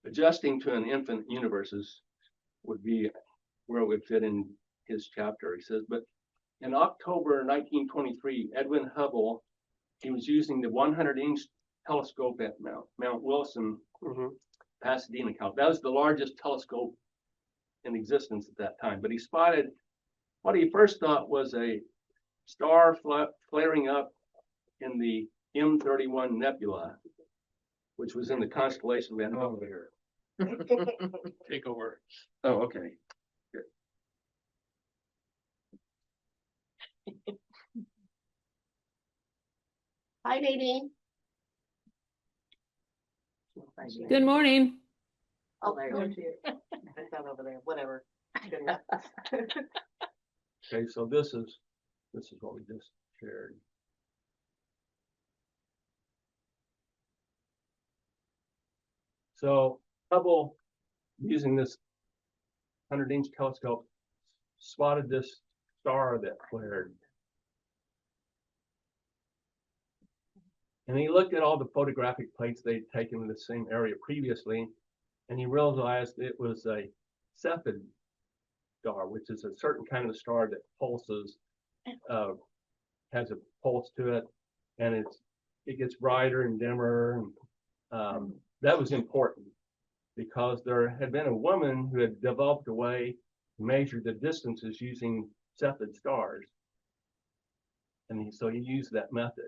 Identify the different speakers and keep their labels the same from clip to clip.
Speaker 1: adjusting to an infinite universe would be where it would fit in his chapter. He says, but in October 1923, Edwin Hubble, he was using the 100-inch telescope at Mount Wilson, Pasadena, California. That was the largest telescope in existence at that time. But he spotted what he first thought was a star flaring up in the M31 Nebula, which was in the constellation of Andromeda. Take over. Oh, okay. Good.
Speaker 2: Hi, Nadine.
Speaker 3: Good morning.
Speaker 2: Oh, there you go. I found over there. Whatever.
Speaker 1: Okay, so this is what we just shared. So Hubble, using this 100-inch telescope, spotted this star that flared. And he looked at all the photographic plates they'd taken in the same area previously, and he realized it was a Cepheid star, which is a certain kind of star that pulses, has a pulse to it, and it gets brighter and dimmer. And that was important because there had been a woman who had developed a way to measure the distances using Cepheid stars, and so he used that method.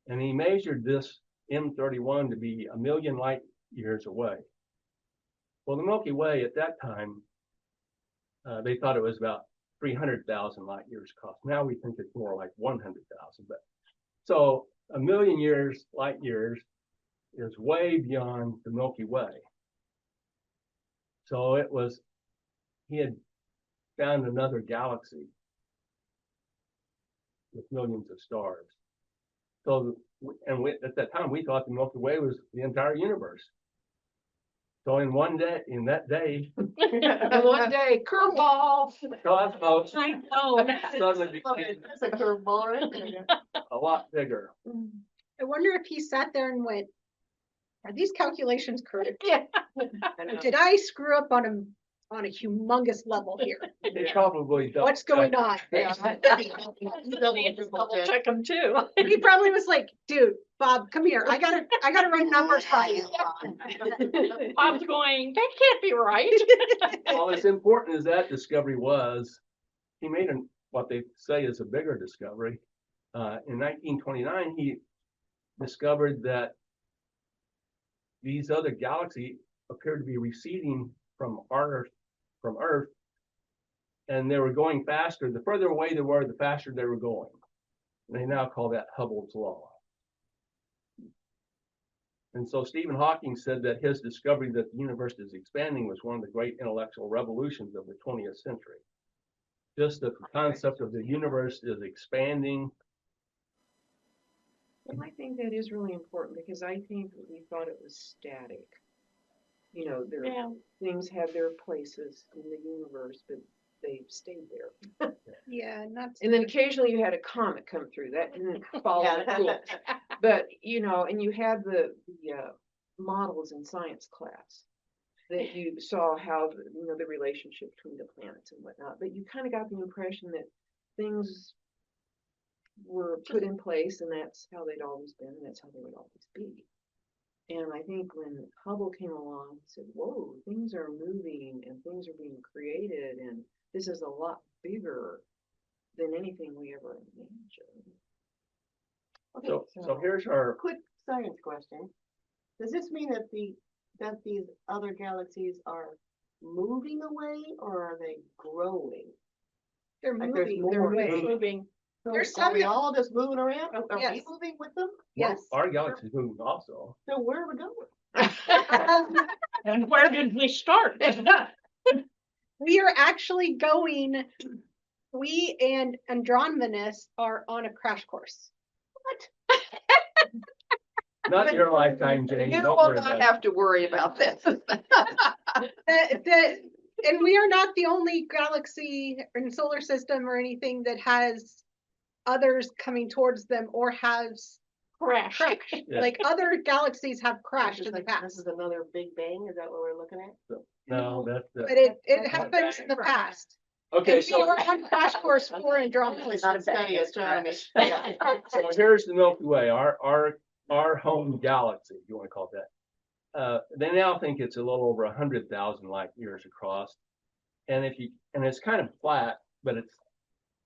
Speaker 1: And he measured this M31 to be 1 million light years away. Well, the Milky Way at that time, they thought it was about 300,000 light years across. Now we think it's more like 100,000. But so 1 million light years is way beyond the Milky Way. So he had found another galaxy with millions of stars. So, at that time, we thought the Milky Way was the entire universe. So in that day,
Speaker 4: And one day, curveball.
Speaker 1: cosmos
Speaker 4: I know.
Speaker 1: suddenly became
Speaker 2: That's a curveball, right?
Speaker 1: a lot bigger.
Speaker 5: I wonder if he sat there and went, are these calculations correct?
Speaker 4: Yeah.
Speaker 5: Did I screw up on a humongous level here?
Speaker 1: It probably does.
Speaker 5: What's going on?
Speaker 4: Double check them too.
Speaker 5: He probably was like, dude, Bob, come here. I gotta run numbers by you.
Speaker 4: Bob's going, that can't be right.
Speaker 1: Well, as important as that discovery was, he made what they say is a bigger discovery. In 1929, he discovered that these other galaxies appeared to be receding from Earth, and they were going faster. The further away they were, the faster they were going. They now call that Hubble's law. And so Stephen Hawking said that his discovery that the universe is expanding was one of the great intellectual revolutions of the 20th century. Just the concept of the universe is expanding.
Speaker 6: Well, I think that is really important because I think we thought it was static. You know, things had their places in the universe, but they stayed there.
Speaker 5: Yeah,
Speaker 6: And then occasionally you had a comet come through. That didn't follow the rules. But, you know, and you had the models in science class that you saw how, the relationship between the planets and whatnot. But you kind of got the impression that things were put in place and that's how they'd always been and that's how they would always be. And I think when Hubble came along and said, whoa, things are moving and things are being created and this is a lot bigger than anything we ever imagined.
Speaker 2: Okay,
Speaker 1: So here's our
Speaker 2: quick science question. Does this mean that these other galaxies are moving away or are they growing?
Speaker 5: they're
Speaker 2: Like there's
Speaker 5: moving.
Speaker 2: more
Speaker 5: They're
Speaker 2: moving.
Speaker 5: moving.
Speaker 2: So
Speaker 5: There's
Speaker 2: are we
Speaker 5: some-
Speaker 2: all just moving around? Are
Speaker 5: Yes.
Speaker 2: we moving with them?
Speaker 5: Yes.
Speaker 1: our galaxy is moving also.
Speaker 2: So where are we going?
Speaker 4: And where did we start?
Speaker 5: We are actually going, we and Andromedas are on a crash course.
Speaker 1: Not your lifetime, Jane.
Speaker 6: You
Speaker 1: Don't
Speaker 6: will
Speaker 1: worry
Speaker 6: not
Speaker 1: about
Speaker 6: have to worry about this.
Speaker 5: And we are not the only galaxy in solar system or anything that has others coming towards them or has
Speaker 4: Crash.
Speaker 1: Yeah.
Speaker 5: Like other galaxies have crashed
Speaker 2: Just
Speaker 5: in the
Speaker 2: like, this
Speaker 5: past,
Speaker 2: is another Big Bang, is that what we're looking at?
Speaker 1: No,
Speaker 5: but
Speaker 1: that's,
Speaker 5: it happens in the past.
Speaker 1: okay,
Speaker 5: And we were
Speaker 1: so,
Speaker 5: on crash course for Andromeda.
Speaker 2: Study astronomy.
Speaker 1: so here's the Milky Way, our home galaxy, if you want to call it that. They now think it's a little over 100,000 light years across. And it's kind of flat, but it's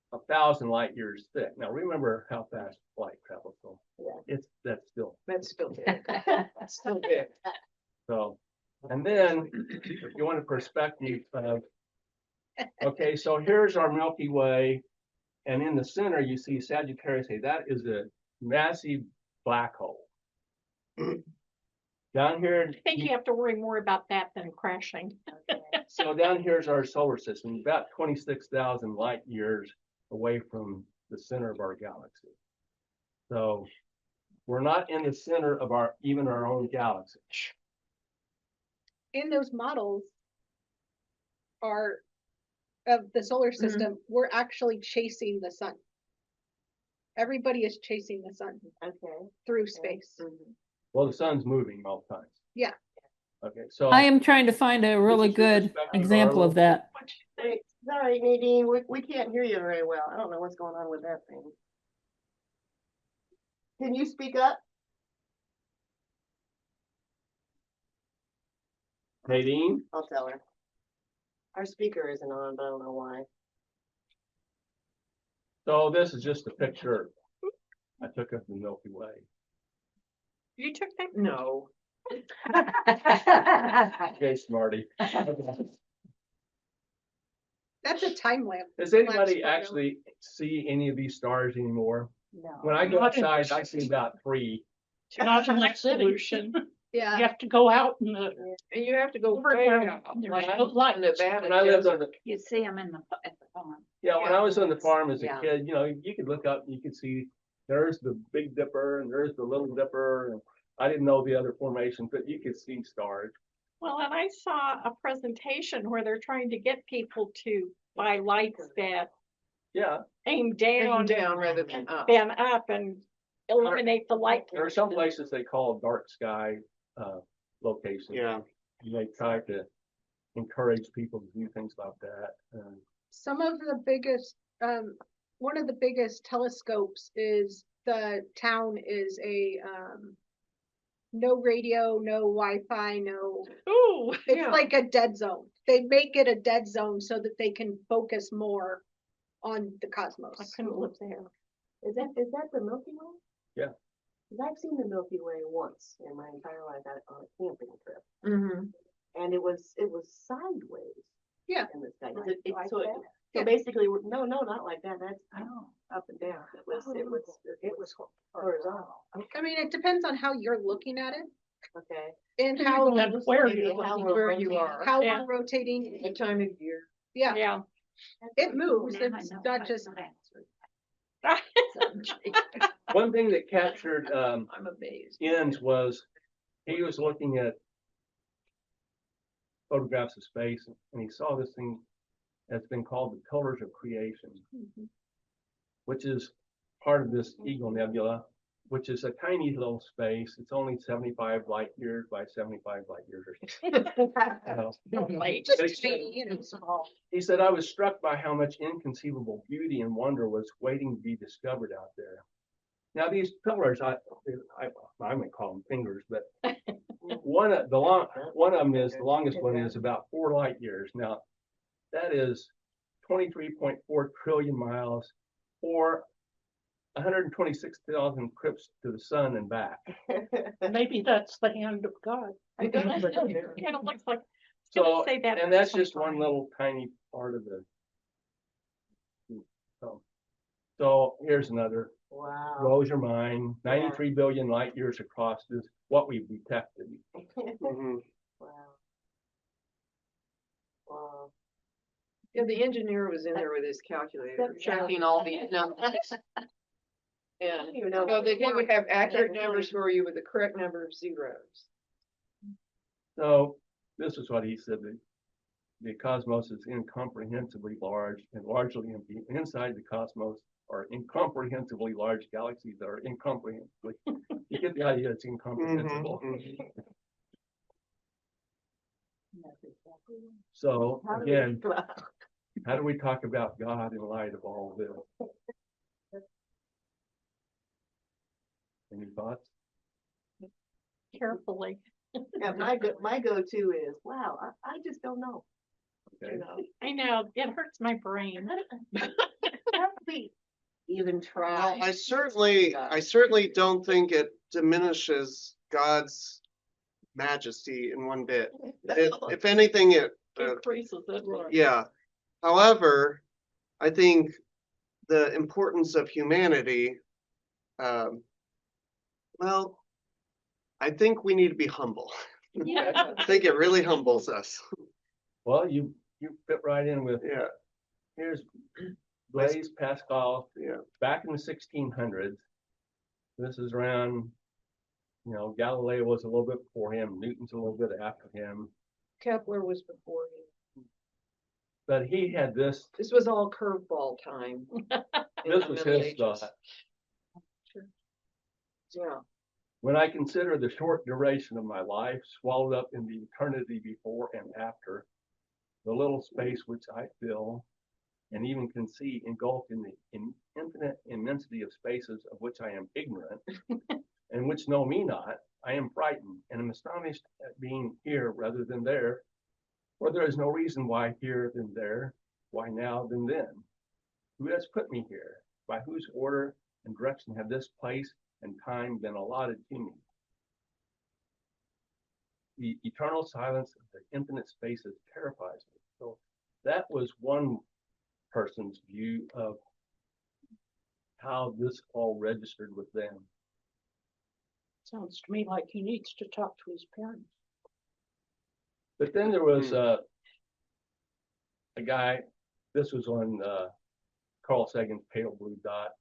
Speaker 1: 1,000 light years thick. Now remember how fast light travels, so
Speaker 2: Yeah.
Speaker 1: that's still
Speaker 6: That's still big. That's still big.
Speaker 1: so. And then if you want a perspective of, okay, so here's our Milky Way, and in the center you see Sagittarius A. That is a massive black hole. Down here,
Speaker 4: I think you have to worry more about that than crashing.
Speaker 1: so down here's our solar system, about 26,000 light years away from the center of our galaxy. So we're not in the center of even our own galaxy.
Speaker 5: In those models are of the solar system, we're actually chasing the sun. Everybody is chasing the sun
Speaker 2: Okay.
Speaker 5: through space.
Speaker 1: Well, the sun's moving all the time.
Speaker 5: Yeah.
Speaker 1: Okay, so
Speaker 3: I am trying to find a really
Speaker 1: is your
Speaker 3: good
Speaker 1: perspective,
Speaker 3: example of
Speaker 1: Arlo.
Speaker 3: that.
Speaker 2: Wait, sorry, Nadine, we can't hear you very well. I don't know what's going on with that thing. Can you speak up?
Speaker 1: Nadine,
Speaker 2: I'll tell her. Our speaker isn't on, but I don't know why.
Speaker 1: so this is just a picture I took of the Milky Way.
Speaker 4: You took that?
Speaker 6: No.
Speaker 1: Okay, smarty.
Speaker 5: That's a time lapse.
Speaker 1: Does anybody
Speaker 5: photo.
Speaker 1: actually see any of these stars anymore?
Speaker 2: No.
Speaker 1: When I go outside, I see about 3.
Speaker 4: It's not an resolution. You
Speaker 5: Yeah,
Speaker 4: have to go out in the,
Speaker 6: And you have to go
Speaker 4: Over
Speaker 6: way
Speaker 4: there.
Speaker 6: out,
Speaker 4: There's
Speaker 6: like
Speaker 4: no lights.
Speaker 6: Nevada.
Speaker 1: When I lived on the,
Speaker 7: You see them at the farm.
Speaker 1: yeah, when I was on the farm as a
Speaker 7: Yeah.
Speaker 1: kid, you could look up and you could see there's the Big Dipper and there's the Little Dipper. And I didn't know the other formations, but you could see stars.
Speaker 4: well, and I saw a presentation where they're trying to get people to buy lights that
Speaker 1: Yeah,
Speaker 4: aim
Speaker 6: Down,
Speaker 4: down
Speaker 6: rather than up.
Speaker 4: than up and eliminate the light.
Speaker 1: there are some places they call dark sky locations.
Speaker 2: Yeah.
Speaker 1: They try to encourage people to do things like that.
Speaker 5: some of the biggest, one of the biggest telescopes is the town is a, no radio, no Wi-Fi, no,
Speaker 4: Ooh,
Speaker 5: it's
Speaker 6: Yeah.
Speaker 5: like a dead zone. They make it a dead zone so that they can focus more on the cosmos.
Speaker 4: I couldn't live there.
Speaker 2: Is that the Milky Way?
Speaker 1: Yeah.
Speaker 2: 'Cause I've seen the Milky Way once in my entire life on a camping trip,
Speaker 6: Mm-hmm.
Speaker 2: and it was sideways.
Speaker 5: Yeah.
Speaker 2: In the sky.
Speaker 7: Like that?
Speaker 2: So
Speaker 5: Yeah.
Speaker 2: basically, no, not like that. That's
Speaker 7: Oh.
Speaker 2: up and down. It was horizontal.
Speaker 5: I mean, it depends on how you're looking at it
Speaker 2: Okay.
Speaker 5: and how,
Speaker 4: And where
Speaker 2: Maybe
Speaker 4: you're
Speaker 2: how
Speaker 4: looking.
Speaker 2: we're
Speaker 6: Where you
Speaker 2: rotating.
Speaker 6: are.
Speaker 5: how
Speaker 4: Yeah.
Speaker 5: we're rotating.
Speaker 6: The time of year.
Speaker 5: Yeah,
Speaker 4: Yeah.
Speaker 5: it moves.
Speaker 7: Now I
Speaker 5: It's
Speaker 7: know
Speaker 5: not
Speaker 7: how
Speaker 5: just,
Speaker 7: to answer
Speaker 1: One thing that captured
Speaker 6: I'm amazed.
Speaker 1: Enns was he was looking at photographs of space and he saw this thing that's been called the Pillars of Creation, which is part of this Eagle Nebula, which is a tiny little space. It's only 75 light years by 75 light years or something.
Speaker 4: Late.
Speaker 5: just
Speaker 1: It's-
Speaker 5: tiny, you know, small.
Speaker 1: He said, I was struck by how much inconceivable beauty and wonder was waiting to be discovered out there. Now these pillars, I might call them fingers, but one of them is, the longest one is about 4 light years. Now that is 23.4 trillion miles or 126,000 trips to the sun and back.
Speaker 4: Maybe that's the hand of God.
Speaker 6: It does.
Speaker 4: Kind of looks like.
Speaker 1: So,
Speaker 4: Say that
Speaker 1: and that's just
Speaker 4: sometime.
Speaker 1: one little tiny part of the. So here's another,
Speaker 2: Wow.
Speaker 1: blows your mind, 93 billion light years across is what we've detected.
Speaker 2: Wow. Wow.
Speaker 6: Yeah, the engineer was in there with his calculator, checking all these numbers. And
Speaker 2: You know,
Speaker 6: so that he would have accurate numbers for you with the correct number of zeros.
Speaker 1: So this is what he said, the cosmos is incomprehensibly large and largely empty. Inside the cosmos are incomprehensibly large galaxies that are incomprehensibly You get the idea, it's incomprehensible. So
Speaker 2: How do we-
Speaker 1: again, how do we talk about God in light of all of this? Any thoughts?
Speaker 4: Carefully.
Speaker 2: Yeah, my go-to is, wow, I just don't know,
Speaker 1: Okay.
Speaker 2: you know.
Speaker 4: I know, it hurts my brain.
Speaker 2: Have we even
Speaker 8: Well,
Speaker 2: tried?
Speaker 8: I certainly don't think it diminishes God's majesty in one bit. If anything, it,
Speaker 4: Increases it.
Speaker 8: yeah. However, I think the importance of humanity, well, I think we need to be humble.
Speaker 4: Yeah.
Speaker 8: I think it really humbles us.
Speaker 1: Well, you fit right in with,
Speaker 8: Yeah,
Speaker 1: here's Blaise Pascal,
Speaker 8: yeah.
Speaker 1: back in the 1600s. This is around, Galileo was a little bit before him, Newton's a little bit after him,
Speaker 6: Kepler was before him.
Speaker 1: but he had this,
Speaker 6: This was all curveball time. in
Speaker 1: this
Speaker 6: the
Speaker 1: was
Speaker 6: Middle
Speaker 1: his
Speaker 6: Ages.
Speaker 1: thought.
Speaker 6: Yeah,
Speaker 1: When I consider the short duration of my life, swallowed up in the eternity before and after, the little space which I fill, and even can see engulfed in the infinite immensity of spaces of which I am ignorant, and which know me not, I am frightened and am astonished at being here rather than there, for there is no reason why here than there, why now than then. Who has put me here? By whose order and direction have this place and time been allotted to me? The eternal silence of the infinite spaces terrifies me. So that was one person's view of how this all registered with them.
Speaker 7: Sounds to me like he needs to talk to his parents.
Speaker 1: But then there was a guy, this was on Carl Sagan's Pale Blue Dot.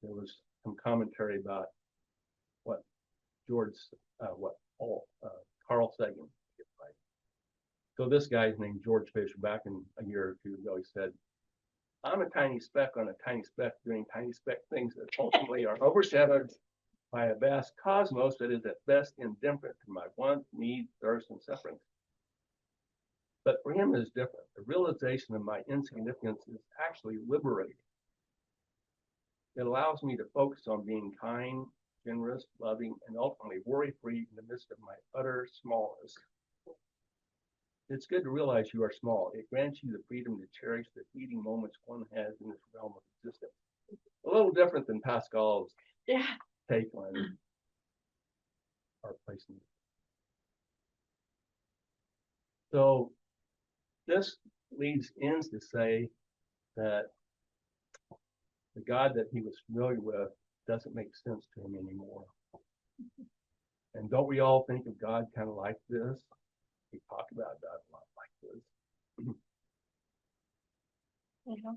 Speaker 1: There was some commentary about what Carl Sagan. So this guy's named George Fisher. Back in a year or two ago, he said, I'm a tiny speck on a tiny speck doing tiny speck things that ultimately are overshadowed by a vast cosmos that is at best indifferent to my wants, needs, thirst, and sufferings. But for him, it's different. The realization of my insignificance is actually liberating. It allows me to focus on being kind, generous, loving, and ultimately worry-free in the midst of my utter smallness. It's good to realize you are small. It grants you the freedom to cherish the fleeting moments one has in this realm of existence. A little different than Pascal's
Speaker 4: Yeah.
Speaker 1: take on our place in it. So this leads Enns to say that the God that he was familiar with doesn't make sense to him anymore. And don't we all think of God kind of like this? We talk about God a lot like this.
Speaker 4: Yeah.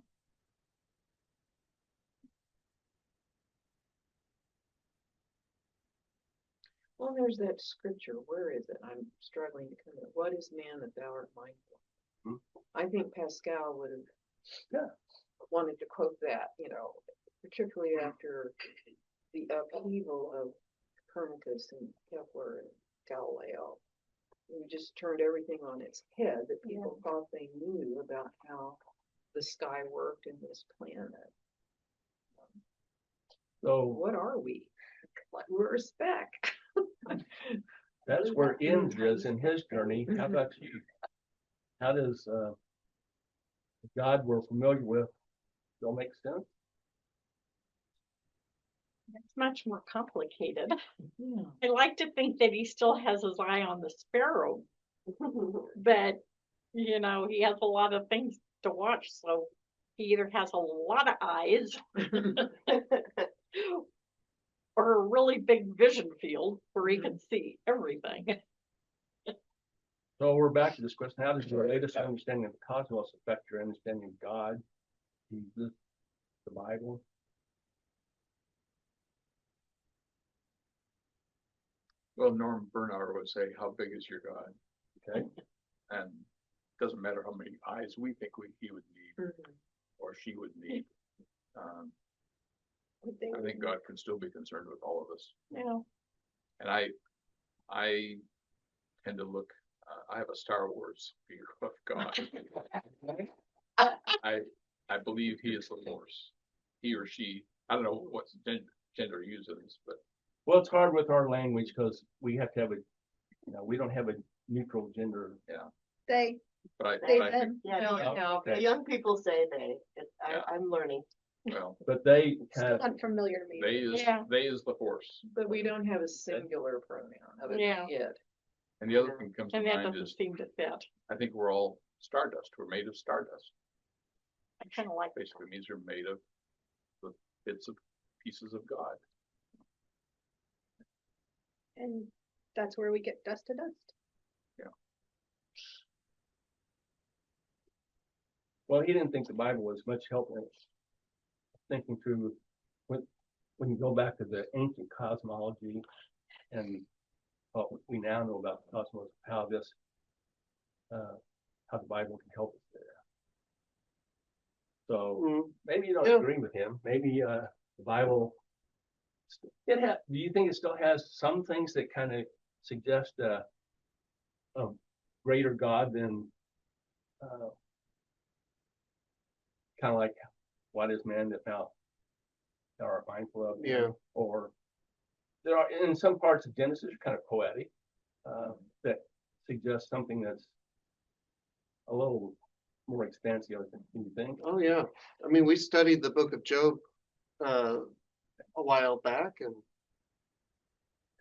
Speaker 6: well, there's that scripture, where is it? I'm struggling to come to, what is man that thou art mindful? I think Pascal would have wanted to quote that, particularly after the upheaval of Copernicus and Kepler and Galileo. We just turned everything on its head, that people thought they knew about how the sky worked in this planet.
Speaker 1: So
Speaker 6: What are we? Like, we're a speck.
Speaker 1: that's where Enns is in his journey. How about you? How does the God we're familiar with still make sense?
Speaker 4: It's much more complicated.
Speaker 6: Yeah.
Speaker 4: I like to think that he still has his eye on the sparrow, but he has a lot of things to watch, so he either has a lot of eyes or a really big vision field where he can see everything.
Speaker 1: So we're back to this question. How does your latest understanding of the cosmos affect your understanding of God, Jesus, the Bible?
Speaker 9: Well, Norm Bernauer would say, how big is your God?
Speaker 1: Okay.
Speaker 9: And it doesn't matter how many eyes we think he would need or she would need. I think God can still be concerned with all of us.
Speaker 4: Yeah.
Speaker 9: And I tend to look, I have a Star Wars view of God. I believe he is the force, he or she, I don't know what gender uses, but
Speaker 1: Well, it's hard with our language because we have to have we don't have a neutral gender.
Speaker 5: They,
Speaker 9: but I
Speaker 5: they,
Speaker 9: think,
Speaker 5: them.
Speaker 2: Yeah,
Speaker 6: No,
Speaker 2: no,
Speaker 6: no,
Speaker 1: Okay.
Speaker 2: the young people say they,
Speaker 9: Yeah.
Speaker 2: I'm learning.
Speaker 9: well,
Speaker 1: But they
Speaker 5: Still
Speaker 1: have,
Speaker 5: unfamiliar to me.
Speaker 4: Yeah.
Speaker 9: they is the force.
Speaker 6: but we don't have a singular pronoun of it
Speaker 4: Yeah.
Speaker 6: yet.
Speaker 9: And the other thing comes to
Speaker 4: And that
Speaker 9: mind
Speaker 4: doesn't
Speaker 9: is,
Speaker 4: seem to fit.
Speaker 9: I think we're all stardust, we're made of stardust.
Speaker 4: I kind of like
Speaker 9: Basically means you're made of the bits of pieces of God.
Speaker 5: And that's where we get dust to dust.
Speaker 1: well, he didn't think the Bible was much help in thinking through when you go back to the ancient cosmology and what we now know about the cosmos, how the Bible can help us there. So maybe you don't
Speaker 8: Yeah.
Speaker 1: agree with him. Maybe the Bible. Do you think it still has some things that kind of suggest a greater God than kind of like what is man that thou art mindful of?
Speaker 8: Yeah.
Speaker 1: Or there are in some parts of Genesis are kind of poetic that suggest something that's a little more expansive than you think.
Speaker 8: Oh, yeah. I mean, we studied the book of Job a while back,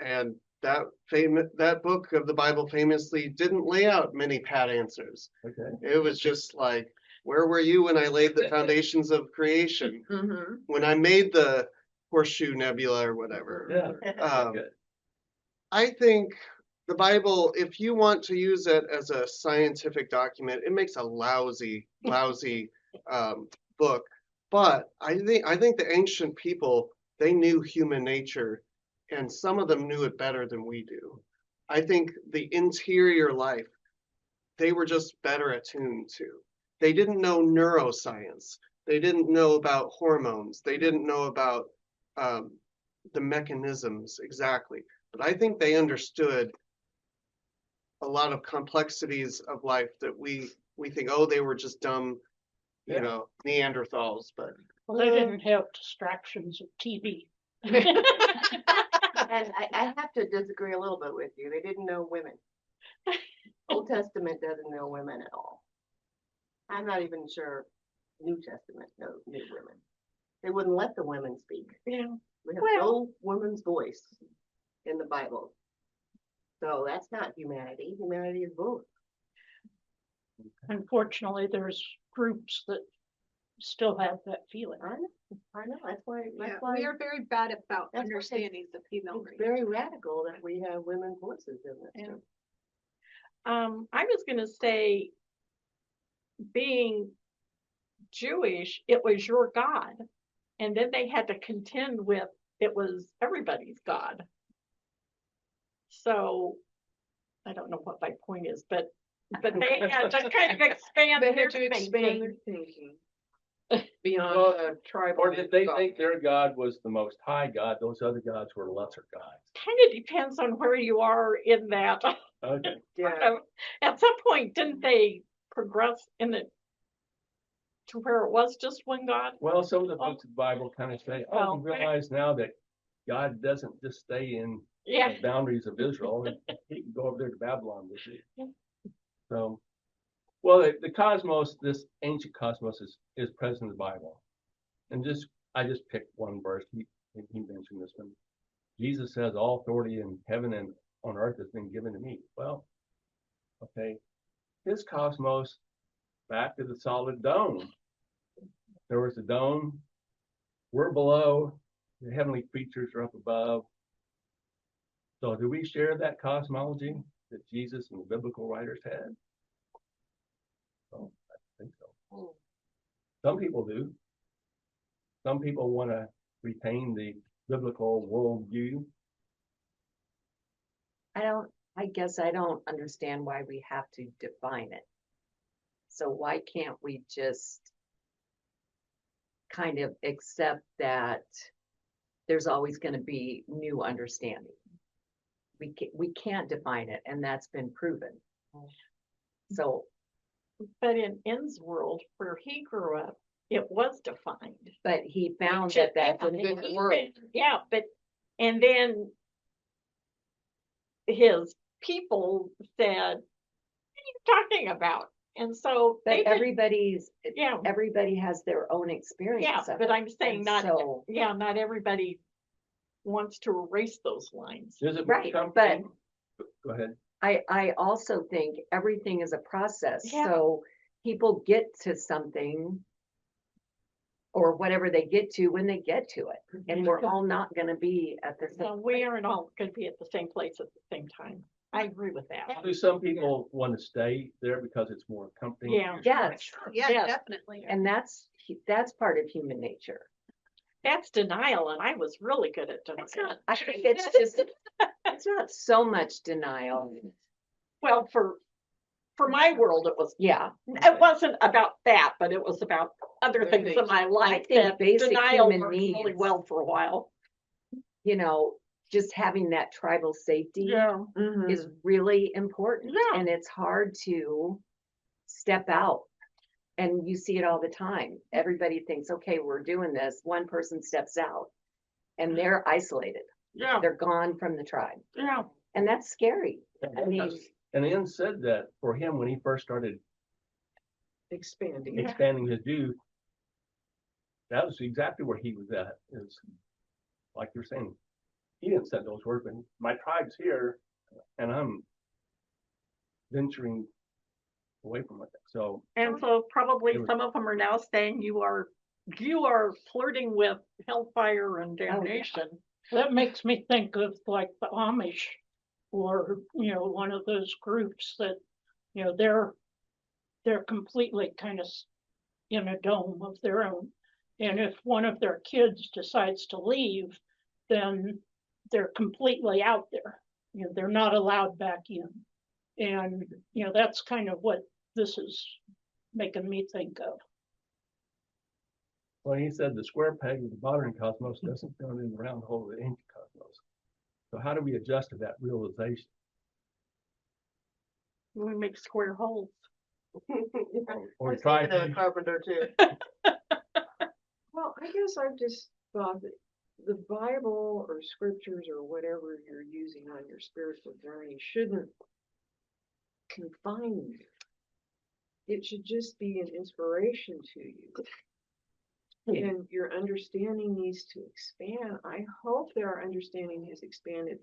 Speaker 8: and that book of the Bible famously didn't lay out many pat answers.
Speaker 1: Okay.
Speaker 8: It was just like, where were you when I laid the foundations of creation?
Speaker 6: Mm-hmm.
Speaker 8: When I made the horseshoe nebula or whatever.
Speaker 1: Yeah. Good.
Speaker 8: I think the Bible, if you want to use it as a scientific document, it makes a lousy book. But I think the ancient people, they knew human nature, and some of them knew it better than we do. I think the interior life, they were just better attuned to. They didn't know neuroscience. They didn't know about hormones. They didn't know about the mechanisms exactly. But I think they understood a lot of complexities of life that we think, oh, they were just dumb,
Speaker 1: Yeah.
Speaker 8: Neanderthals. But
Speaker 7: Well, they didn't have distractions of TV.
Speaker 2: And I have to disagree a little bit with you. They didn't know women. Old Testament doesn't know women at all. I'm not even sure New Testament knew women. They wouldn't let the women speak.
Speaker 4: Yeah.
Speaker 2: We have no woman's voice in the Bible. So that's not humanity. Humanity is both.
Speaker 7: Unfortunately, there's groups that still have that feeling.
Speaker 2: I know. That's why.
Speaker 5: Yeah,
Speaker 2: That's why
Speaker 5: we are very bad about
Speaker 2: That's why
Speaker 5: understanding the female
Speaker 2: it's
Speaker 5: race.
Speaker 2: very radical that we have women's voices in this.
Speaker 5: Yeah.
Speaker 2: too.
Speaker 4: I was gonna say, being Jewish, it was your God. And then they had to contend with it was everybody's God. So I don't know what my point is, but they had to kind of expand
Speaker 6: They
Speaker 4: their
Speaker 6: had to expand their
Speaker 4: thinking.
Speaker 6: thinking beyond
Speaker 1: Well,
Speaker 6: tribal.
Speaker 1: Or did they
Speaker 6: thought.
Speaker 1: think their God was the most high God? Those other gods were lesser gods.
Speaker 4: Kind of depends on where you are in that.
Speaker 1: Okay.
Speaker 2: Yeah.
Speaker 4: At some point, didn't they progress in it to where it was just one God?
Speaker 1: Well, some of the books of the Bible kind of say, oh,
Speaker 4: Well,
Speaker 1: we realize now that God doesn't just stay in
Speaker 4: Yeah.
Speaker 1: the boundaries of Israel. He can go over there to Babylon with you.
Speaker 4: Yeah.
Speaker 1: So, well, the cosmos, this ancient cosmos is present in the Bible. And I just picked one verse. He mentioned this one. Jesus says, all authority in heaven and on earth has been given to me. Well, okay. His cosmos, back to the solid dome. There was a dome. We're below. The heavenly creatures are up above. So do we share that cosmology that Jesus and the biblical writers had? Oh, I think so. Some people do. Some people want to retain the biblical worldview.
Speaker 10: I guess I don't understand why we have to define it. So why can't we just kind of accept that there's always going to be new understanding? we can't define it, and that's been proven. So,
Speaker 4: But in Enns' world, where he grew up, it was defined.
Speaker 10: but he found
Speaker 4: Which
Speaker 10: that
Speaker 4: it-
Speaker 10: didn't
Speaker 4: he
Speaker 10: work.
Speaker 4: found- Yeah, and then his people said, what are you talking about? And so
Speaker 10: But
Speaker 4: they didn't-
Speaker 10: everybody has their own
Speaker 4: yeah,
Speaker 10: experience of
Speaker 4: but
Speaker 10: it.
Speaker 4: I'm saying
Speaker 10: And so-
Speaker 4: not everybody wants to erase those lines.
Speaker 1: Is it more
Speaker 10: Right,
Speaker 1: comfortable? Go ahead.
Speaker 10: I also think everything is a process,
Speaker 4: Yeah.
Speaker 10: so people get to something or whatever they get to when they get to it, and we're all not gonna be at the
Speaker 4: So
Speaker 10: same.
Speaker 4: we aren't all gonna be at the same place at the same time. I agree with that.
Speaker 1: Do some people want to stay there because it's more comfortable?
Speaker 4: Yeah.
Speaker 10: Yes,
Speaker 5: Yeah,
Speaker 4: Yes.
Speaker 5: definitely.
Speaker 10: and that's part of human nature.
Speaker 4: That's denial, and I was really good at
Speaker 10: It's
Speaker 4: denial.
Speaker 10: not, I think it's just, it's not so much denial.
Speaker 4: Well, for my world, it was.
Speaker 10: Yeah,
Speaker 4: It wasn't about that, but it was about other things in my life
Speaker 10: think
Speaker 4: that
Speaker 10: basic
Speaker 4: denial
Speaker 10: human
Speaker 4: worked really
Speaker 10: needs.
Speaker 4: well for a while.
Speaker 10: you know, just having that tribal safety
Speaker 6: Mhm.
Speaker 10: is really important.
Speaker 4: Yeah.
Speaker 10: And it's hard to step out. And you see it all the time. Everybody thinks, okay, we're doing this. One person steps out and they're isolated.
Speaker 4: Yeah,
Speaker 10: They're gone from the tribe.
Speaker 4: yeah.
Speaker 10: And that's scary. I mean,
Speaker 1: And Ian said that for him, when he first started
Speaker 6: Expanding.
Speaker 1: expanding his view, that was exactly where he was at, is like you're saying. He didn't say those words, but my tribe's here and I'm venturing away from it. So
Speaker 4: And so probably
Speaker 1: It was-
Speaker 4: some of them are now saying you are flirting with hellfire and damnation.
Speaker 7: That makes me think of like the Amish, or, one of those groups that, they're completely kind of in a dome of their own. And if one of their kids decides to leave, then they're completely out there. They're not allowed back in. And, that's kind of what this is making me think of.
Speaker 1: when he said the square peg of the modern cosmos doesn't fit in the round hole of the ancient cosmos. So how do we adjust to that realization?
Speaker 4: We make square holes.
Speaker 1: Or
Speaker 2: I'm
Speaker 1: try
Speaker 2: thinking of a
Speaker 1: to,
Speaker 2: carpenter too.
Speaker 6: Well, I guess I've just thought that the Bible or scriptures or whatever you're using on your spiritual journey shouldn't confine you. It should just be an inspiration to you. And your understanding needs to expand. I hope that our understanding has expanded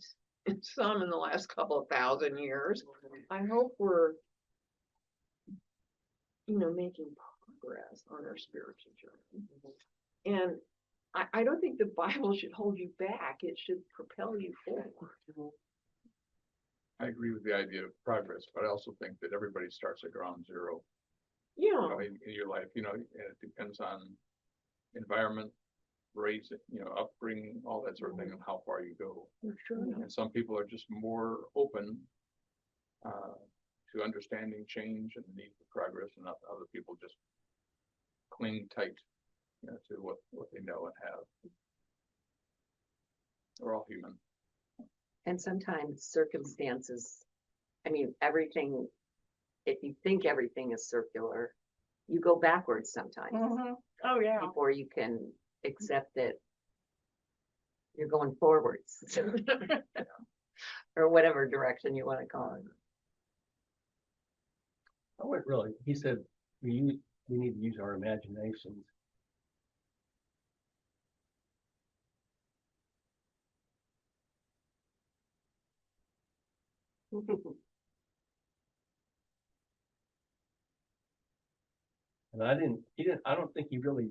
Speaker 6: some in the last couple of thousand years. I hope we're, making progress on our spiritual journey. And I don't think the Bible should hold you back. It should propel you forward.
Speaker 9: I agree with the idea of progress, but I also think that everybody starts at ground zero.
Speaker 6: Yeah.
Speaker 9: In your life, and it depends on environment, race, upbringing, all that sort of thing, and how far you go. And some people are just more open to understanding change and the need for progress, and other people just cling tight, to what they know and have. We're all human.
Speaker 10: and sometimes circumstances, everything, if you think everything is circular, you go backwards sometimes
Speaker 4: Oh, yeah.
Speaker 10: before you can accept that you're going forwards. Or whatever direction you want to call it.
Speaker 1: oh, wait, really, he said, we need to use our imaginations. And I don't think he really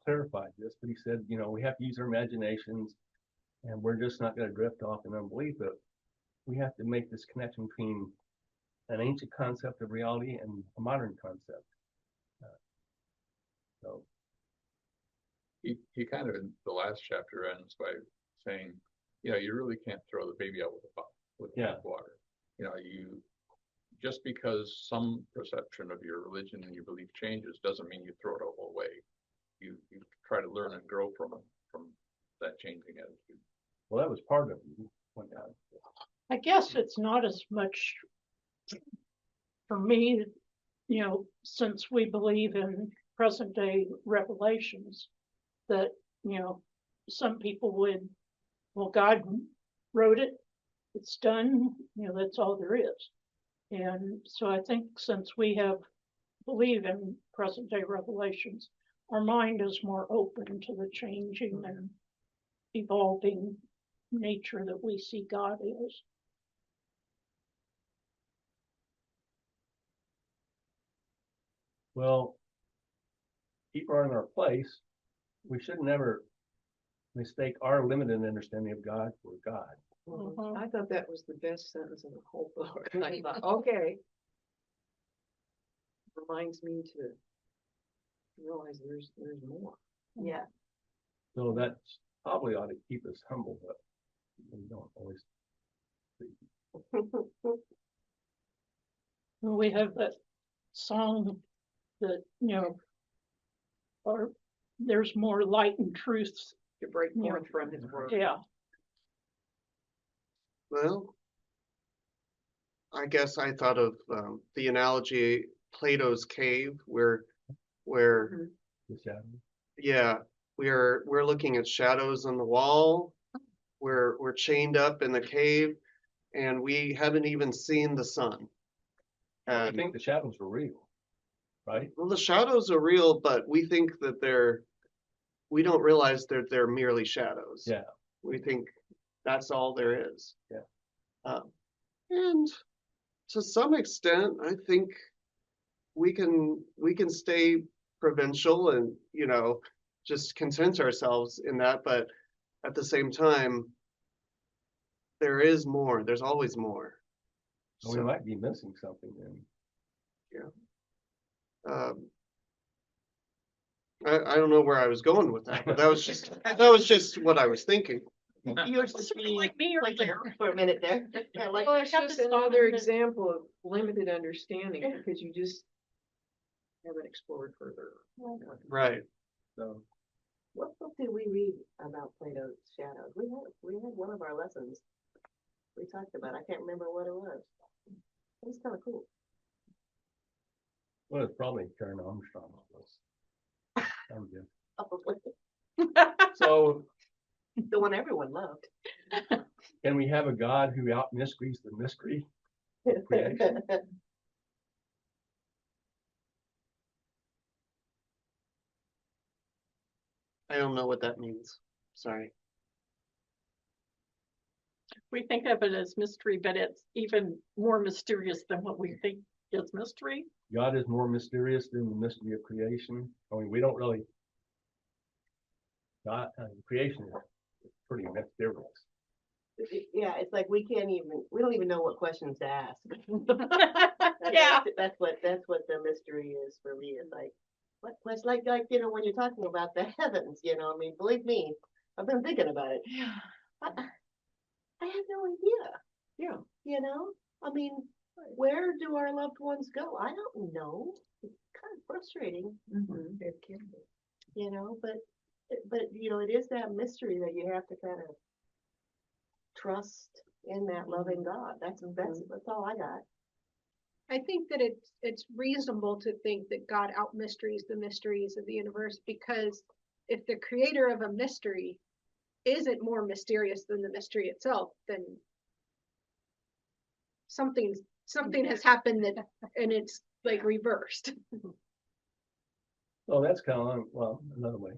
Speaker 1: clarified this, but he said, we have to use our imaginations and we're just not going to drift off in unbelief, but we have to make this connection between an ancient concept of reality and a modern concept. So
Speaker 9: He kind of in the last chapter ends by saying, you really can't throw the baby out with the
Speaker 1: Yeah.
Speaker 9: bathwater. You just because some perception of your religion and your belief changes doesn't mean you throw it all away. You try to learn and grow from that changing attitude.
Speaker 1: well, that was part of it. When
Speaker 7: I guess it's not as much for me, since we believe in present day revelations, that, some people would, well, God wrote it, it's done, that's all there is. And so I think since we believe in present day revelations, our mind is more open to the changing and evolving nature that we see God is.
Speaker 1: Well, keep her in our place. We should never mistake our limited understanding of God for God.
Speaker 4: Mhm.
Speaker 6: I thought that was the best sentence in the whole book. And I thought, okay. Reminds me to realize there's more.
Speaker 2: Yeah.
Speaker 1: So that probably ought to keep us humble, but we don't always.
Speaker 7: We have that song that, or there's more light and truth.
Speaker 6: To break
Speaker 7: Yeah.
Speaker 6: forth from his word.
Speaker 7: Yeah.
Speaker 8: Well, I guess I thought of the analogy Plato's cave, where
Speaker 1: The shadow.
Speaker 8: yeah, we're looking at shadows on the wall. We're chained up in the cave, and we haven't even seen the sun.
Speaker 1: I
Speaker 8: And
Speaker 1: think the shadows are real, right?
Speaker 8: well, the shadows are real, but we think that we don't realize that they're merely shadows.
Speaker 1: Yeah.
Speaker 8: We think that's all there is.
Speaker 1: Yeah.
Speaker 8: And to some extent, I think we can stay provincial and, just content ourselves in that, but at the same time, there is more. There's always more.
Speaker 1: So we might be missing something then.
Speaker 8: I don't know where I was going with that, but that was just what I was thinking.
Speaker 2: You were just being
Speaker 4: Like me
Speaker 2: like
Speaker 4: earlier.
Speaker 2: for a minute there. Yeah, like,
Speaker 6: Well, it's
Speaker 4: got
Speaker 6: just
Speaker 4: this thought
Speaker 6: another
Speaker 4: and then-
Speaker 6: example of limited understanding because you just haven't explored further.
Speaker 8: Right.
Speaker 1: So
Speaker 2: what book did we read about Plato's shadows? We had one of our lessons we talked about. I can't remember what it was. It was kind of cool.
Speaker 1: well, it's probably Karen Armstrong. I'm good.
Speaker 2: Probably.
Speaker 1: So
Speaker 2: The one everyone loved.
Speaker 1: can we have a God who out mysteries the mystery of creation?
Speaker 8: I don't know what that means. Sorry.
Speaker 4: We think of it as mystery, but it's even more mysterious than what we think is mystery.
Speaker 1: God is more mysterious than the mystery of creation. I mean, we don't really. God, creation is pretty mysterious.
Speaker 2: Yeah, it's like we don't even know what questions to ask.
Speaker 4: Yeah.
Speaker 2: That's what the mystery is for me. It's like, what question? Like, when you're talking about the heavens, I mean, believe me, I've been thinking about it. I have no idea.
Speaker 6: Yeah.
Speaker 2: I mean, where do our loved ones go? I don't know. It's kind of frustrating,
Speaker 6: It can be.
Speaker 2: but it is that mystery that you have to kind of trust in that loving God. That's all I got.
Speaker 5: I think that it's reasonable to think that God out mysteries the mysteries of the universe, because if the creator of a mystery isn't more mysterious than the mystery itself, then something has happened and it's like reversed.
Speaker 1: So that's kind of another way.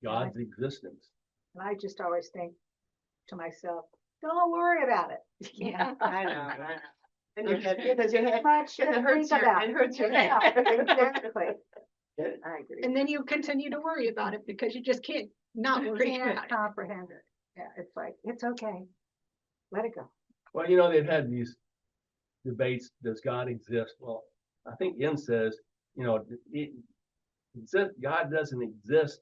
Speaker 1: God's existence.
Speaker 11: And I just always think to myself, don't worry about it.
Speaker 10: Yeah.
Speaker 2: I know. And your head, because your head,
Speaker 11: Much
Speaker 2: it
Speaker 11: to
Speaker 2: hurts
Speaker 11: think
Speaker 2: your,
Speaker 11: about.
Speaker 2: it hurts your
Speaker 11: Yeah,
Speaker 2: head.
Speaker 11: exactly.
Speaker 10: I agree.
Speaker 5: And then you continue to worry about it because you just can't not worry
Speaker 11: Can't
Speaker 5: about it.
Speaker 11: comprehend it. Yeah, it's like, it's okay. Let it go.
Speaker 1: Well, they've had these debates. Does God exist? Well, I think Enns says, God doesn't exist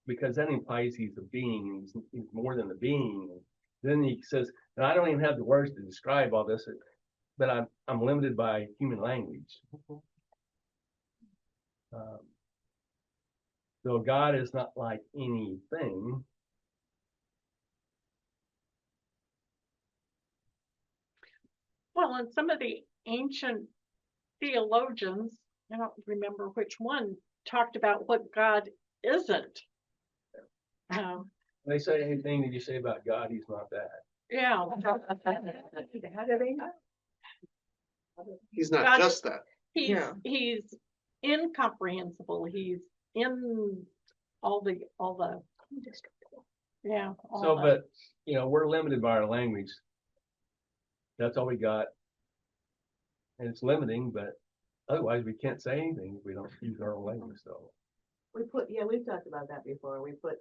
Speaker 1: because that implies he's a being. He's more than a being. And then he says, and I don't even have the words to describe all this, but I'm limited by human language. So God is not like anything.
Speaker 4: Well, and some of the ancient theologians, I don't remember which one, talked about what God isn't.
Speaker 1: They say anything that you say about God, he's not that.
Speaker 4: Yeah.
Speaker 6: How do they know?
Speaker 8: He's not
Speaker 4: God
Speaker 8: just that.
Speaker 6: Yeah.
Speaker 4: He's incomprehensible. He's in all the yeah.
Speaker 1: So, but, you know, we're limited by our language. That's all we got. And it's limiting, but otherwise we can't say anything if we don't use our own language, so.
Speaker 2: We've talked about that before. We put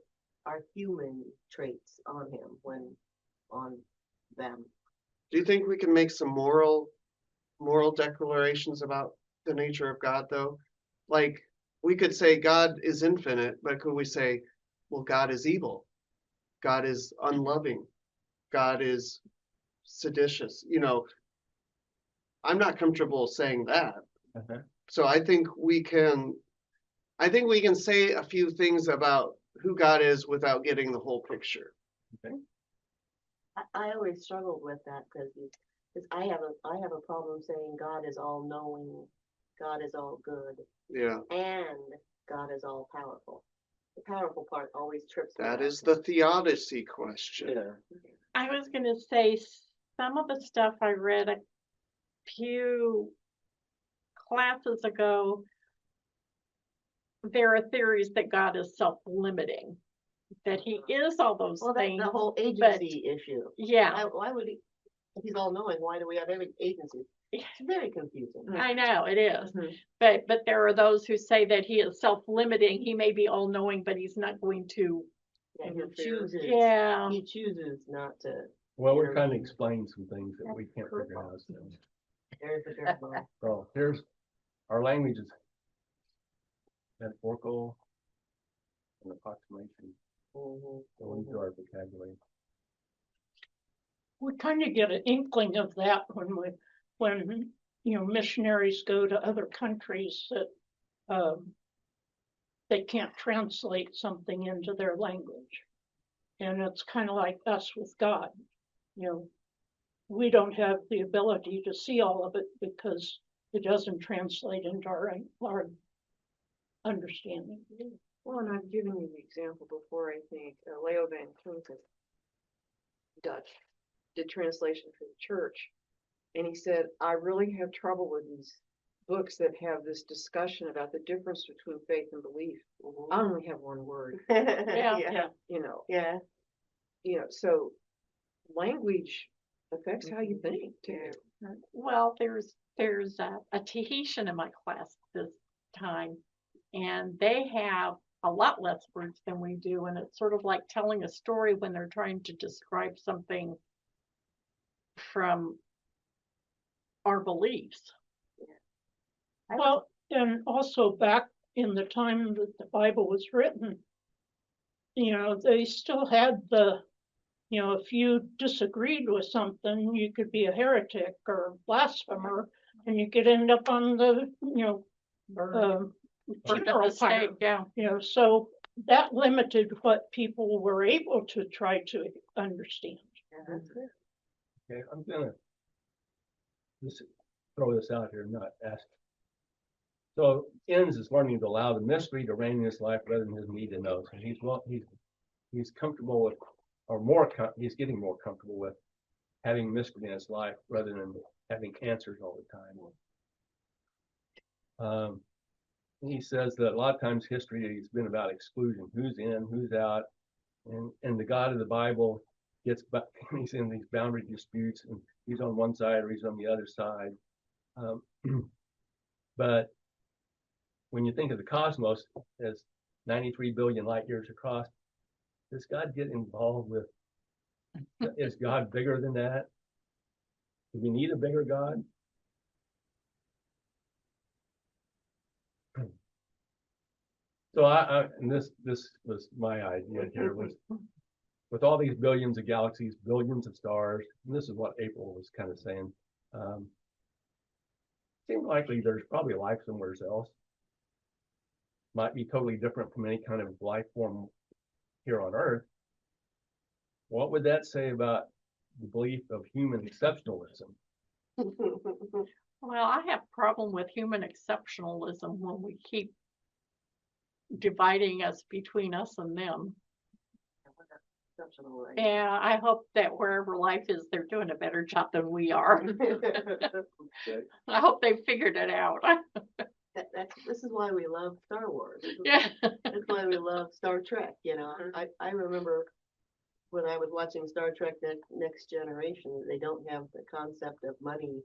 Speaker 2: our human traits on him on them.
Speaker 8: Do you think we can make some moral declarations about the nature of God, though? Like, we could say God is infinite, but could we say, well, God is evil? God is unloving. God is seditious. You know, I'm not comfortable saying that.
Speaker 1: Okay.
Speaker 8: So I think we can say a few things about who God is without getting the whole picture.
Speaker 2: I always struggled with that because I have a problem saying God is all knowing, God is all good,
Speaker 8: Yeah,
Speaker 2: and God is all powerful. The powerful part always trips me
Speaker 8: that
Speaker 2: up.
Speaker 8: is the theodicy question.
Speaker 4: I was going to say some of the stuff I read a few classes ago, there are theories that God is self-limiting, that he is all those
Speaker 2: Well, that's
Speaker 4: things.
Speaker 2: the whole agency issue.
Speaker 4: Yeah,
Speaker 2: Why would he? If he's all knowing, why do we have every agency? It's very confusing.
Speaker 4: I know it is.
Speaker 6: Mhm.
Speaker 4: But there are those who say that he is self-limiting. He may be all-knowing, but he's not going to.
Speaker 2: Yeah, he chooses not to.
Speaker 1: Well, we're trying to explain some things that we can't figure out. So.
Speaker 2: There's the curveball.
Speaker 1: So here's our language is metaphorical and approximation going to our vocabulary.
Speaker 7: We kind of get an inkling of that when missionaries go to other countries that they can't translate something into their language. And it's kind of like us with God. We don't have the ability to see all of it because it doesn't translate into our understanding.
Speaker 6: Well, and I've given you the example before, I think, Leo van Klinken, Dutch, did translation for the church. And he said, I really have trouble with these books that have this discussion about the difference between faith and belief. I only have one word,
Speaker 4: Yeah.
Speaker 2: Yeah.
Speaker 6: So language affects how you think too.
Speaker 4: Well, there's a Tahitian in my class this time, and they have a lot less words than we do, and it's sort of like telling a story when they're trying to describe something from our beliefs.
Speaker 7: Well, and also back in the time that the Bible was written, they still had if you disagreed with something, you could be a heretic or blasphemer, and you could end up on the, funeral pyre.
Speaker 4: Yeah.
Speaker 7: So that limited what people were able to try to understand.
Speaker 1: Okay, I'm gonna just throw this out here, not ask. So Enns is learning to allow the mystery to reign in his life rather than his need to know. So he's comfortable with, he's getting more comfortable with having mystery in his life rather than having answers all the time. He says that a lot of times history has been about exclusion, who's in, who's out, and the God of the Bible he's in these boundary disputes, and he's on one side or he's on the other side. But when you think of the cosmos as 93 billion light years across, does God get involved with, is God bigger than that? Do we need a bigger God? So and this was my idea here, was with all these billions of galaxies, billions of stars, and this is what April was kind of saying, seems likely there's probably life somewhere else. Might be totally different from any kind of life form here on Earth. What would that say about the belief of human exceptionalism?
Speaker 4: Well, I have problem with human exceptionalism when we keep dividing us between us and them.
Speaker 2: Exceptional, right?
Speaker 4: Yeah, I hope that wherever life is, they're doing a better job than we are. I hope they figured it out.
Speaker 2: This is why we love Star Wars.
Speaker 4: Yeah.
Speaker 2: That's why we love Star Trek, you know. I remember when I was watching Star Trek Next Generation, they don't have the concept of money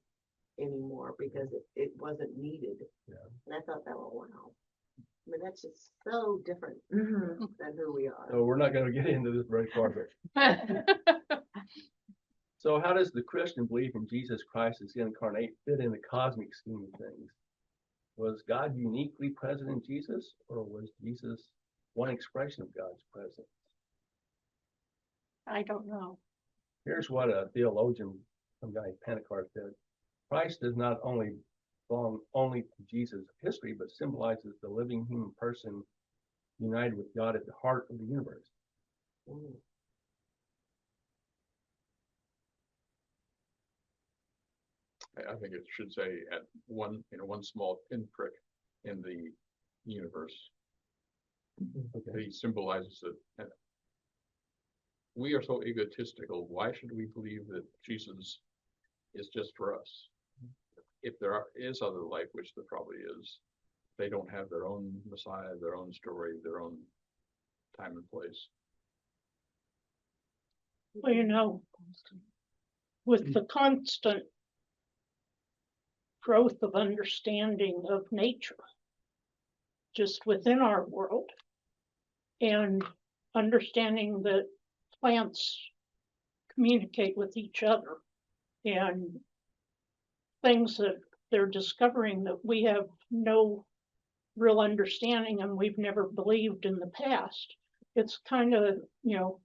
Speaker 2: anymore because it wasn't needed.
Speaker 1: Yeah.
Speaker 2: And I thought that, oh, wow. I mean, that's just so different
Speaker 6: Mhm.
Speaker 2: than who we are.
Speaker 1: So we're not gonna get into this very far, but so how does the Christian belief in Jesus Christ as incarnate fit in the cosmic scheme of things? Was God uniquely present in Jesus, or was Jesus one expression of God's presence?
Speaker 4: I don't know.
Speaker 1: Here's what a theologian, some guy Pentecost said: Christ does not only belong only to Jesus' history, but symbolizes the living human person united with God at the heart of the universe.
Speaker 2: Mm.
Speaker 9: I think it should say at one, one small pinprick in the universe.
Speaker 1: Okay.
Speaker 9: He symbolizes it. And we are so egotistical. Why should we believe that Jesus is just for us? If there is other life, which there probably is, they don't have their own Messiah, their own story, their own time and place.
Speaker 7: Well, you know, with the constant growth of understanding of nature, just within our world, and understanding that plants communicate with each other, and things that they're discovering that we have no real understanding and we've never believed in the past. It's kind of, you know,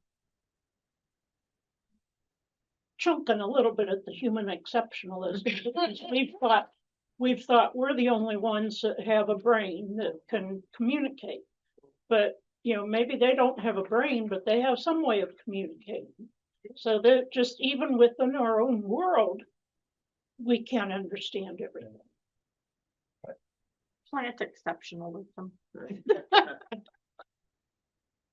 Speaker 7: chunking a little bit at the human exceptionalism because we've thought we're the only ones that have a brain that can communicate. But, you know, maybe they don't have a brain, but they have some way of communicating. So that just even within our own world, we can't understand everything.
Speaker 4: Plant exceptionalism.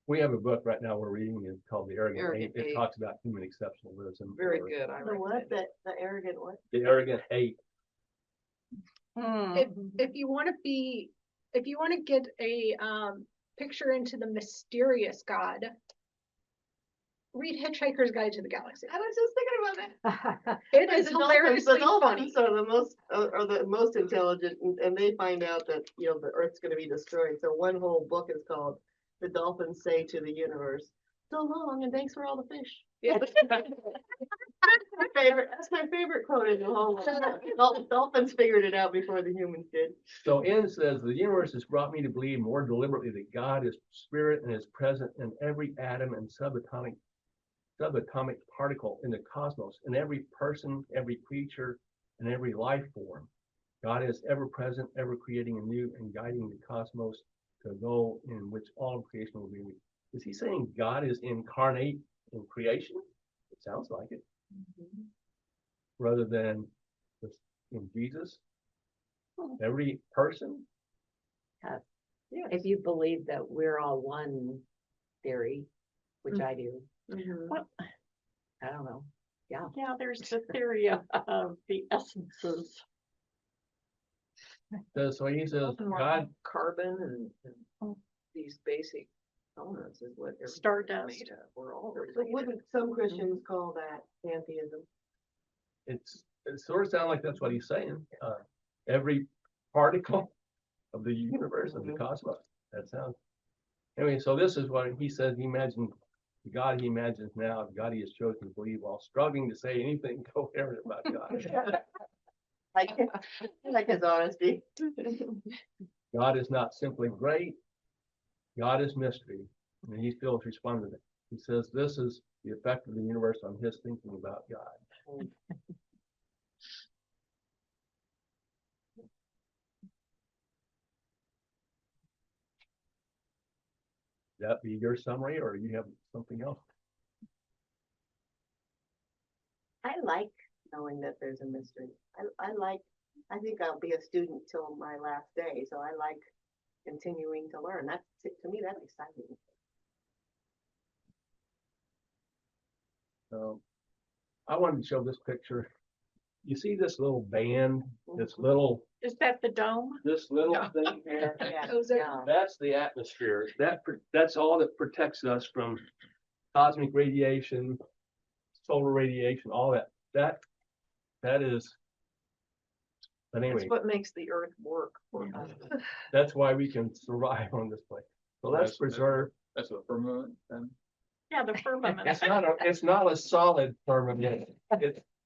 Speaker 1: We have a book right now we're reading. It's called The Arrogant
Speaker 6: Arrogant
Speaker 1: Eight. It
Speaker 6: Eight.
Speaker 1: talks about human exceptionalism.
Speaker 6: Very
Speaker 1: or
Speaker 6: good. I
Speaker 2: The what?
Speaker 6: recommend it.
Speaker 2: The arrogant what?
Speaker 1: The Arrogant Eight.
Speaker 5: If you want to get a picture into the mysterious God, read Hitchhiker's Guide to the Galaxy.
Speaker 2: I was just thinking about that.
Speaker 5: It is
Speaker 2: The
Speaker 5: hilariously funny.
Speaker 2: dolphins are the most intelligent, and they find out that, you know, the Earth's going to be destroyed. So one whole book is called "The Dolphins Say to the Universe, So long, and thanks for all the fish."
Speaker 5: Yeah.
Speaker 2: That's my favorite quote in the whole book. The dolphins figured it out before the humans did.
Speaker 1: So Enns says the universe has brought me to believe more deliberately that God is spirit and is present in every atom and subatomic particle in the cosmos, in every person, every creature, and every life form. God is ever present, ever creating anew and guiding the cosmos to a goal in which all of creation will be. Is he saying God is incarnate in creation? It sounds like it. Rather than in Jesus, every person.
Speaker 10: If you believe that we're all one theory, which I do,
Speaker 4: Well,
Speaker 10: I don't know. Yeah.
Speaker 4: yeah, there's the theory of the essences.
Speaker 1: So he says
Speaker 6: Something more
Speaker 1: God.
Speaker 6: like carbon and these basic elements is what everything's
Speaker 4: Stardust.
Speaker 6: made of. We're all
Speaker 2: But
Speaker 6: related.
Speaker 2: wouldn't some Christians call that pantheism?
Speaker 1: It sort of sounds like that's what he's saying. Every particle of the universe, of the cosmos. That sounds. Anyway, so this is what he says. He imagined the God he imagines now, the God he has chosen to believe, while struggling to say anything coherent about God.
Speaker 2: I like his honesty.
Speaker 1: God is not simply great. God is mystery, and he feels responding to it. He says this is the effect of the universe on his thinking about God. That be your summary, or you have something else?
Speaker 10: I like
Speaker 2: knowing that there's a mystery. I think I'll be a student till my last day, so I like continuing to learn. To me, that's exciting.
Speaker 1: So I wanted to show this picture. You see this little band, this little
Speaker 4: Is that the dome?
Speaker 1: thing here?
Speaker 2: Yeah.
Speaker 5: Those are,
Speaker 10: Yeah.
Speaker 1: That's the atmosphere. That's all that protects us from cosmic radiation, solar radiation, all that. That is. But
Speaker 6: That's
Speaker 1: anyway,
Speaker 6: what makes the earth work for us.
Speaker 1: that's why we can survive on this place. So let's preserve.
Speaker 9: That's a firmament then.
Speaker 4: Yeah, the firmament.
Speaker 1: It's not a solid firmament.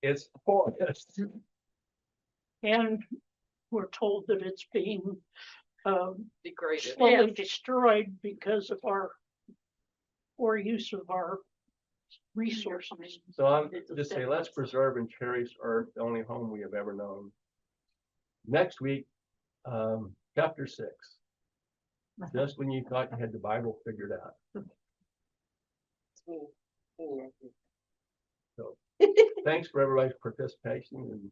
Speaker 1: It's porous.
Speaker 7: And we're told that it's being
Speaker 6: Degraded.
Speaker 7: slowly
Speaker 4: Yes.
Speaker 7: destroyed because of our poor use of our resources.
Speaker 1: So I'm just saying, let's preserve and cherish Earth, the only home we have ever known. Next week, chapter 6. Just when you thought you had the Bible figured out.
Speaker 2: It's me.
Speaker 1: So thanks for everybody's participation and